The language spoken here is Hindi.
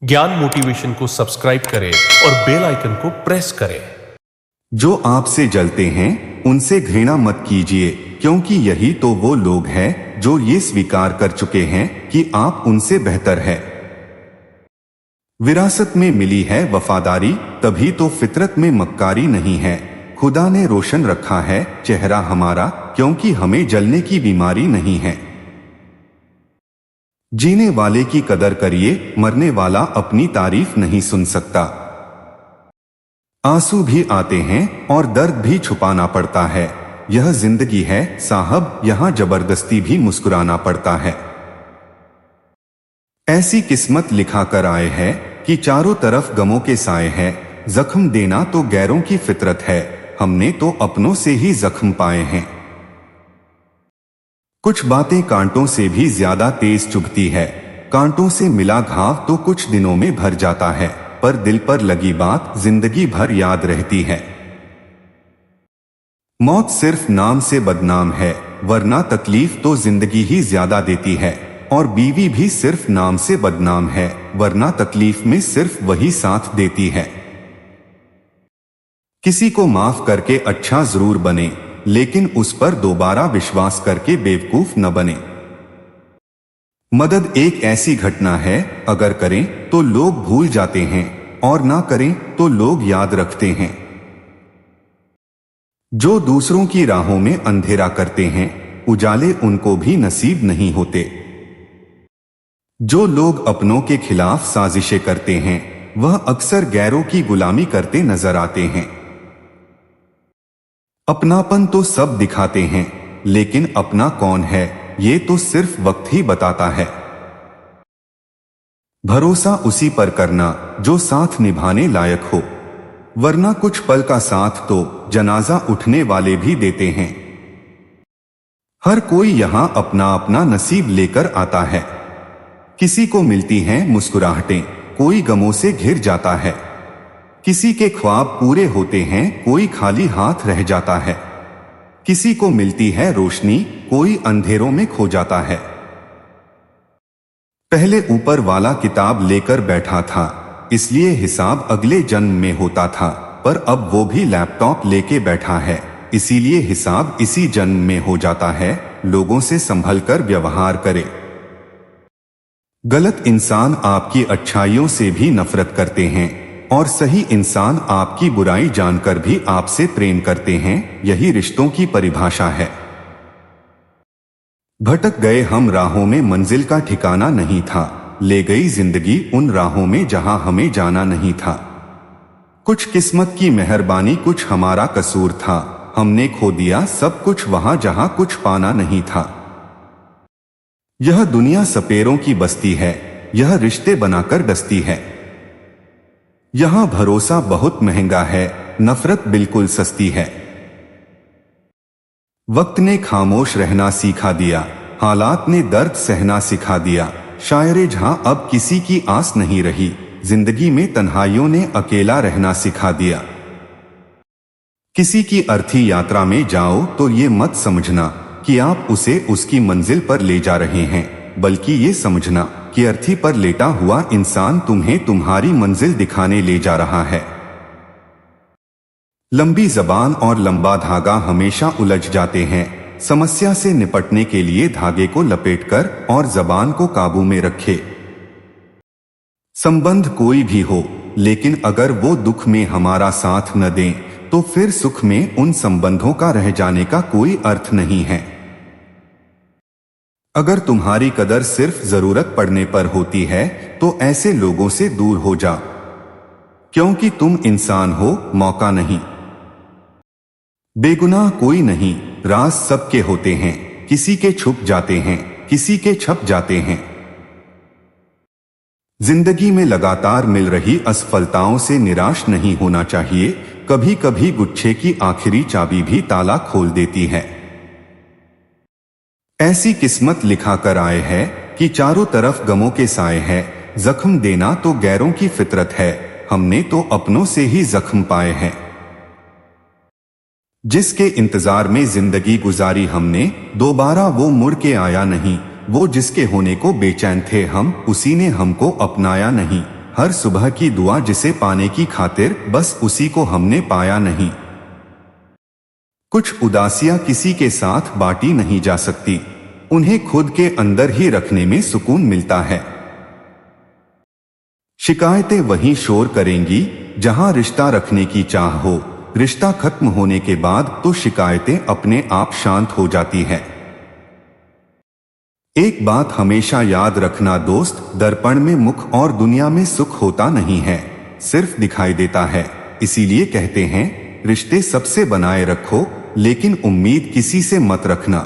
ज्ञान मोटिवेशन को सब्सक्राइब करें और बेल आइकन को प्रेस करें। जो आपसे जलते हैं उनसे घृणा मत कीजिए, क्योंकि यही तो वो लोग हैं जो ये स्वीकार कर चुके हैं कि आप उनसे बेहतर है। विरासत में मिली है वफादारी, तभी तो फितरत में मक्कारी नहीं है। खुदा ने रोशन रखा है चेहरा हमारा, क्योंकि हमें जलने की बीमारी नहीं है। जीने वाले की कदर करिए, मरने वाला अपनी तारीफ नहीं सुन सकता। आंसू भी आते हैं और दर्द भी छुपाना पड़ता है। यह जिंदगी है साहब, यहाँ जबरदस्ती भी मुस्कुराना पड़ता है। ऐसी किस्मत लिखा कर आए हैं कि चारों तरफ गमों के साए हैं। जख्म देना तो गैरों की फितरत है, हमने तो अपनों से ही जख्म पाए हैं। कुछ बातें कांटों से भी ज्यादा तेज चुभती है। कांटों से मिला घाव तो कुछ दिनों में भर जाता है, पर दिल पर लगी बात जिंदगी भर याद रहती है। मौत सिर्फ नाम से बदनाम है, वरना तकलीफ तो जिंदगी ही ज्यादा देती है। और बीवी भी सिर्फ नाम से बदनाम है, वरना तकलीफ में सिर्फ वही साथ देती है। किसी को माफ करके अच्छा जरूर बने, लेकिन उस पर दोबारा विश्वास करके बेवकूफ न बने। मदद एक ऐसी घटना है, अगर करें तो लोग भूल जाते हैं और ना करें तो लोग याद रखते हैं। जो दूसरों की राहों में अंधेरा करते हैं, उजाले उनको भी नसीब नहीं होते। जो लोग अपनों के खिलाफ साजिशें करते हैं, वह अक्सर गैरों की गुलामी करते नजर आते हैं। अपनापन तो सब दिखाते हैं, लेकिन अपना कौन है ये तो सिर्फ वक्त ही बताता है। भरोसा उसी पर करना जो साथ निभाने लायक हो, वरना कुछ पल का साथ तो जनाजा उठने वाले भी देते हैं। हर कोई यहां अपना अपना नसीब लेकर आता है। किसी को मिलती हैं मुस्कुराहटें, कोई गमों से घिर जाता है। किसी के ख्वाब पूरे होते हैं, कोई खाली हाथ रह जाता है। किसी को मिलती है रोशनी, कोई अंधेरों में खो जाता है। पहले ऊपर वाला किताब लेकर बैठा था, इसलिए हिसाब अगले जन्म में होता था, पर अब वो भी लैपटॉप लेके बैठा है, इसीलिए हिसाब इसी जन्म में हो जाता है। लोगों से संभल कर व्यवहार करे। गलत इंसान आपकी अच्छाइयों से भी नफरत करते हैं, और सही इंसान आपकी बुराई जानकर भी आपसे प्रेम करते हैं। यही रिश्तों की परिभाषा है। भटक गए हम राहों में, मंजिल का ठिकाना नहीं था। ले गई जिंदगी उन राहों में जहां हमें जाना नहीं था। कुछ किस्मत की मेहरबानी, कुछ हमारा कसूर था। हमने खो दिया सब कुछ वहां जहां कुछ पाना नहीं था। यह दुनिया सपेरों की बस्ती है, यह रिश्ते बनाकर डसती है। यहां भरोसा बहुत महंगा है, नफरत बिल्कुल सस्ती है। वक्त ने खामोश रहना सिखा दिया, हालात ने दर्द सहना सिखा दिया। शायरे जहां अब किसी की आस नहीं रही, जिंदगी में तन्हाइयों ने अकेला रहना सिखा दिया। किसी की अर्थी यात्रा में जाओ तो ये मत समझना कि आप उसे उसकी मंजिल पर ले जा रहे हैं, बल्कि ये समझना कि अर्थी पर लेटा हुआ इंसान तुम्हें तुम्हारी मंजिल दिखाने ले जा रहा है। लंबी जबान और लंबा धागा हमेशा उलझ जाते हैं। समस्या से निपटने के लिए धागे को लपेटकर और जबान को काबू में रखे। संबंध कोई भी हो, लेकिन अगर वो दुख में हमारा साथ न दें, तो फिर सुख में उन संबंधों का रह जाने का कोई अर्थ नहीं है। अगर तुम्हारी कदर सिर्फ जरूरत पड़ने पर होती है, तो ऐसे लोगों से दूर हो जाओ, क्योंकि तुम इंसान हो, मौका नहीं। बेगुनाह कोई नहीं, राज सबके होते हैं। किसी के छुप जाते हैं, किसी के छप जाते हैं। जिंदगी में लगातार मिल रही असफलताओं से निराश नहीं होना चाहिए। कभी कभी गुच्छे की आखिरी चाबी भी ताला खोल देती है। ऐसी किस्मत लिखा कर आए हैं कि चारों तरफ गमों के साए हैं। जख्म देना तो गैरों की फितरत है, हमने तो अपनों से ही जख्म पाए हैं। जिसके इंतजार में जिंदगी गुजारी हमने, दोबारा वो मुड़ के आया नहीं। वो जिसके होने को बेचैन थे हम, उसी ने हमको अपनाया नहीं। हर सुबह की दुआ जिसे पाने की खातिर, बस उसी को हमने पाया नहीं। कुछ उदासियां किसी के साथ बांटी नहीं जा सकती, उन्हें खुद के अंदर ही रखने में सुकून मिलता है। शिकायतें वहीं शोर करेंगी जहां रिश्ता रखने की चाह हो। रिश्ता खत्म होने के बाद तो शिकायतें अपने आप शांत हो जाती है। एक बात हमेशा याद रखना दोस्त, दर्पण में मुख और दुनिया में सुख होता नहीं है, सिर्फ दिखाई देता है। इसीलिए कहते हैं रिश्ते सबसे बनाए रखो, लेकिन उम्मीद किसी से मत रखना।